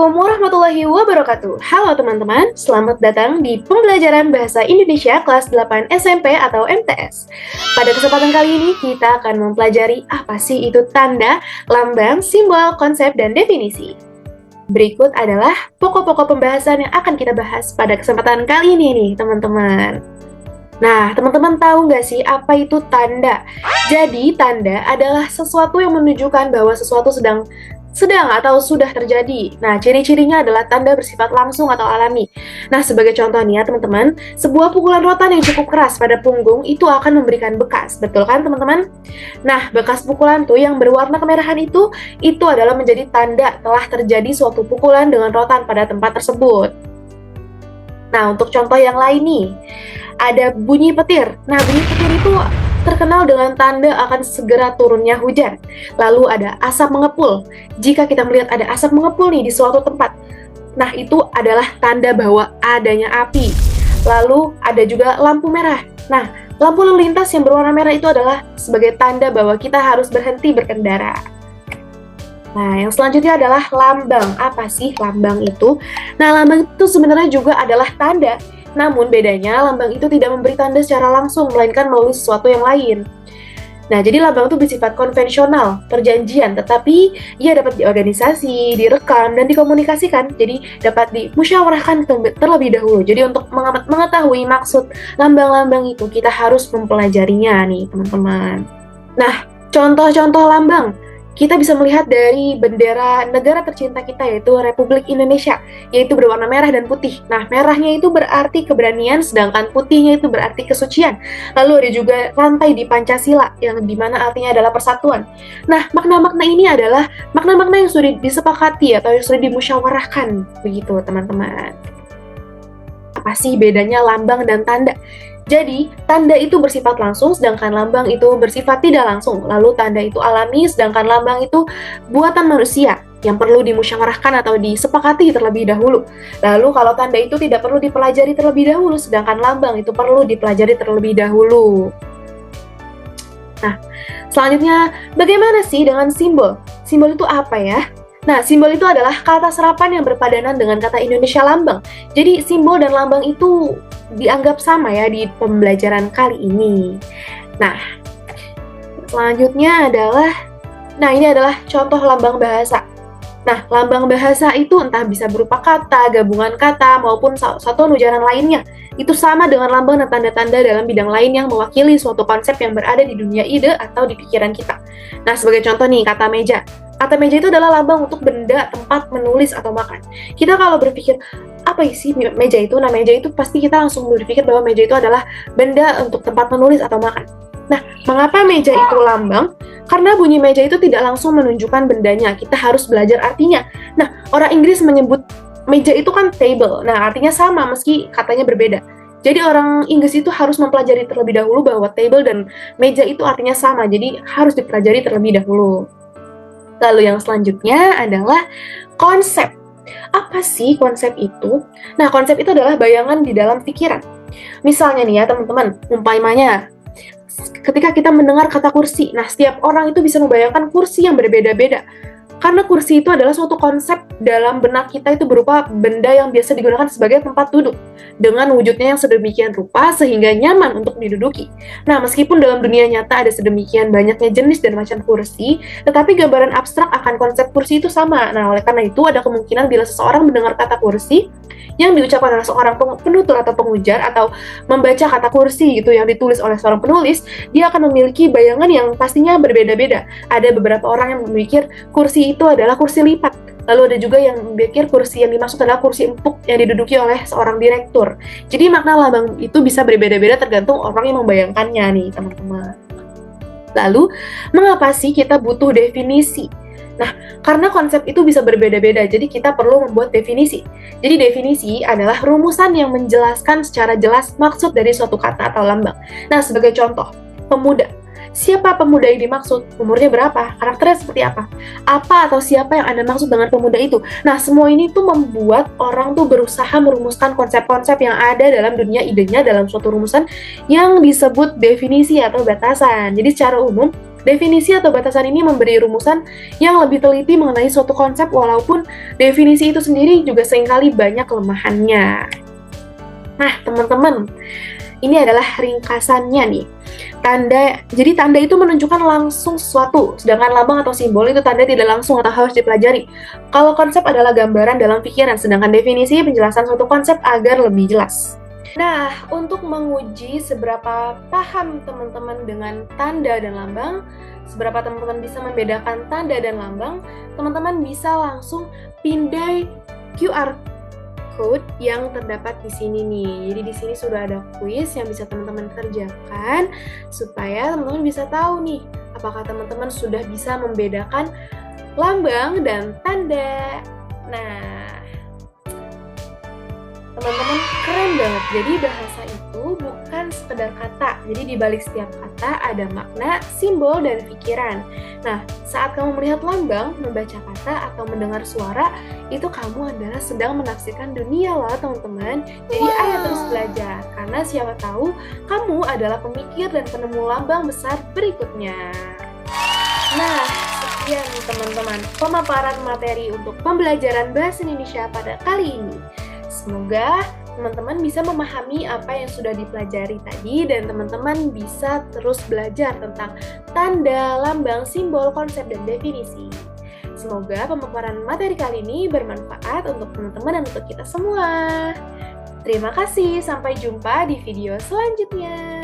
Assalamualaikum warahmatullahi wabarakatuh. Halo teman-teman, selamat datang di pembelajaran Bahasa Indonesia kelas 8 SMP atau MTS. Pada kesempatan kali ini kita akan mempelajari apa sih itu tanda, lambang, simbol, konsep, dan definisi. Berikut adalah pokok-pokok pembahasan yang akan kita bahas pada kesempatan kali ini nih teman-teman. Nah, teman-teman tahu nggak sih apa itu tanda? Jadi, tanda adalah sesuatu yang menunjukkan bahwa sesuatu sedang atau sudah terjadi. Nah, ciri-cirinya adalah tanda bersifat langsung atau alami. Nah, sebagai contoh nih ya teman-teman, sebuah pukulan rotan yang cukup keras pada punggung itu akan memberikan bekas. Betul kan teman-teman? Nah, bekas pukulan tuh yang berwarna kemerahan itu adalah menjadi tanda telah terjadi suatu pukulan dengan rotan pada tempat tersebut. Nah, untuk contoh yang lain nih, ada bunyi petir. Nah, bunyi petir itu terkenal dengan tanda akan segera turunnya hujan. Lalu ada asap mengepul. Jika kita melihat ada asap mengepul nih di suatu tempat, nah itu adalah tanda bahwa adanya api. Lalu ada juga lampu merah. Nah, lampu lalu lintas yang berwarna merah itu adalah sebagai tanda bahwa kita harus berhenti berkendara. Nah, yang selanjutnya adalah lambang. Apa sih lambang itu? Nah, lambang itu sebenarnya juga adalah tanda. Namun bedanya, lambang itu tidak memberi tanda secara langsung, melainkan melalui sesuatu yang lain. Nah, jadi lambang itu bersifat konvensional, perjanjian, tetapi ia dapat diorganisasi, direkam, dan dikomunikasikan. Jadi dapat dimusyawarahkan terlebih dahulu. Jadi untuk mengetahui maksud lambang-lambang itu, kita harus mempelajarinya nih, teman-teman. Nah, contoh-contoh lambang. Kita bisa melihat dari bendera negara tercinta kita yaitu Republik Indonesia, yaitu berwarna merah dan putih. Nah, merahnya itu berarti keberanian, sedangkan putihnya itu berarti kesucian. Lalu ada juga rantai di Pancasila, yang dimana artinya adalah persatuan. Nah, makna-makna ini adalah makna-makna yang sudah disepakati atau yang sudah dimusyawarahkan, begitu teman-teman. Apa sih bedanya lambang dan tanda? Jadi, tanda itu bersifat langsung, sedangkan lambang itu bersifat tidak langsung. Lalu, tanda itu alami, sedangkan lambang itu buatan manusia yang perlu dimusyawarahkan atau disepakati terlebih dahulu. Lalu, kalau tanda itu tidak perlu dipelajari terlebih dahulu, sedangkan lambang itu perlu dipelajari terlebih dahulu. Nah, selanjutnya, bagaimana sih dengan simbol? Simbol itu apa ya? Nah, simbol itu adalah kata serapan yang berpadanan dengan kata Indonesia lambang. Jadi, simbol dan lambang itu dianggap sama ya di pembelajaran kali ini. Nah, selanjutnya adalah, ini adalah contoh lambang bahasa. Nah, lambang bahasa itu entah bisa berupa kata, gabungan kata, maupun satuan ujaran lainnya. Itu sama dengan lambang dan tanda-tanda dalam bidang lain yang mewakili suatu konsep yang berada di dunia ide atau di pikiran kita. Nah, sebagai contoh nih, kata meja. Kata meja itu adalah lambang untuk benda, tempat, menulis, atau makan. Kita kalau berpikir, apa sih meja itu? Nah, meja itu pasti kita langsung berpikir bahwa meja itu adalah benda untuk tempat menulis atau makan. Nah, mengapa meja itu lambang? Karena bunyi meja itu tidak langsung menunjukkan bendanya, kita harus belajar artinya. Nah, orang Inggris menyebut meja itu kan table, nah artinya sama meski katanya berbeda. Jadi orang Inggris itu harus mempelajari terlebih dahulu bahwa table dan meja itu artinya sama, jadi harus dipelajari terlebih dahulu. Lalu yang selanjutnya adalah konsep. Apa sih konsep itu? Nah, konsep itu adalah bayangan di dalam pikiran. Misalnya nih ya teman-teman, umpamanya ketika kita mendengar kata kursi, nah setiap orang itu bisa membayangkan kursi yang berbeda-beda. Karena kursi itu adalah suatu konsep dalam benak kita itu berupa benda yang biasa digunakan sebagai tempat duduk, dengan wujudnya yang sedemikian rupa sehingga nyaman untuk diduduki. Nah, meskipun dalam dunia nyata ada sedemikian banyaknya jenis dan macam kursi, tetapi gambaran abstrak akan konsep kursi itu sama. Nah, oleh karena itu ada kemungkinan bila seseorang mendengar kata kursi yang diucapkan oleh seorang penutur atau pengujar atau membaca kata kursi gitu yang ditulis oleh seorang penulis, dia akan memiliki bayangan yang pastinya berbeda-beda. Ada beberapa orang yang memikir kursi itu adalah kursi lipat. Lalu ada juga yang memikir kursi yang dimaksud adalah kursi empuk yang diduduki oleh seorang direktur. Jadi makna lambang itu bisa berbeda-beda tergantung orang yang membayangkannya nih, teman-teman. Lalu, mengapa sih kita butuh definisi? Nah, karena konsep itu bisa berbeda-beda, jadi kita perlu membuat definisi. Jadi definisi adalah rumusan yang menjelaskan secara jelas maksud dari suatu kata atau lambang. Nah, sebagai contoh, pemuda. Siapa pemuda yang dimaksud? Umurnya berapa? Karakternya seperti apa? Apa atau siapa yang Anda maksud dengan pemuda itu? Nah, semua ini tuh membuat orang tuh berusaha merumuskan konsep-konsep yang ada dalam dunia idenya dalam suatu rumusan yang disebut definisi atau batasan. Jadi secara umum, Definisi atau batasan ini memberi rumusan yang lebih teliti mengenai suatu konsep, walaupun definisi itu sendiri juga seringkali banyak kelemahannya. Nah, teman-teman, ini adalah ringkasannya nih. Jadi tanda itu menunjukkan langsung sesuatu, sedangkan lambang atau simbol itu tanda tidak langsung atau harus dipelajari. Kalau konsep adalah gambaran dalam pikiran, sedangkan definisi penjelasan suatu konsep agar lebih jelas. Nah, untuk menguji seberapa paham teman-teman dengan tanda dan lambang, seberapa teman-teman bisa membedakan tanda dan lambang, teman-teman bisa langsung pindai QR code yang terdapat di sini nih. Jadi di sini sudah ada kuis yang bisa teman-teman kerjakan supaya teman-teman bisa tahu nih apakah teman-teman sudah bisa membedakan lambang dan tanda. Nah, teman-teman keren banget. Jadi bahasa itu bukan sekedar kata. Jadi di balik setiap kata ada makna, simbol, dan pikiran. Nah, saat kamu melihat lambang, membaca kata, atau mendengar suara, itu kamu adalah sedang menafsirkan dunia loh teman-teman. Jadi ayo terus belajar, karena siapa tahu kamu adalah pemikir dan penemu lambang besar berikutnya. Nah, sekian teman-teman pemaparan materi untuk pembelajaran bahasa Indonesia pada kali ini. Semoga teman-teman bisa memahami apa yang sudah dipelajari tadi dan teman-teman bisa terus belajar tentang tanda, lambang, simbol, konsep, dan definisi. Semoga pemaparan materi kali ini bermanfaat untuk teman-teman dan untuk kita semua. Terima kasih, sampai jumpa di video selanjutnya.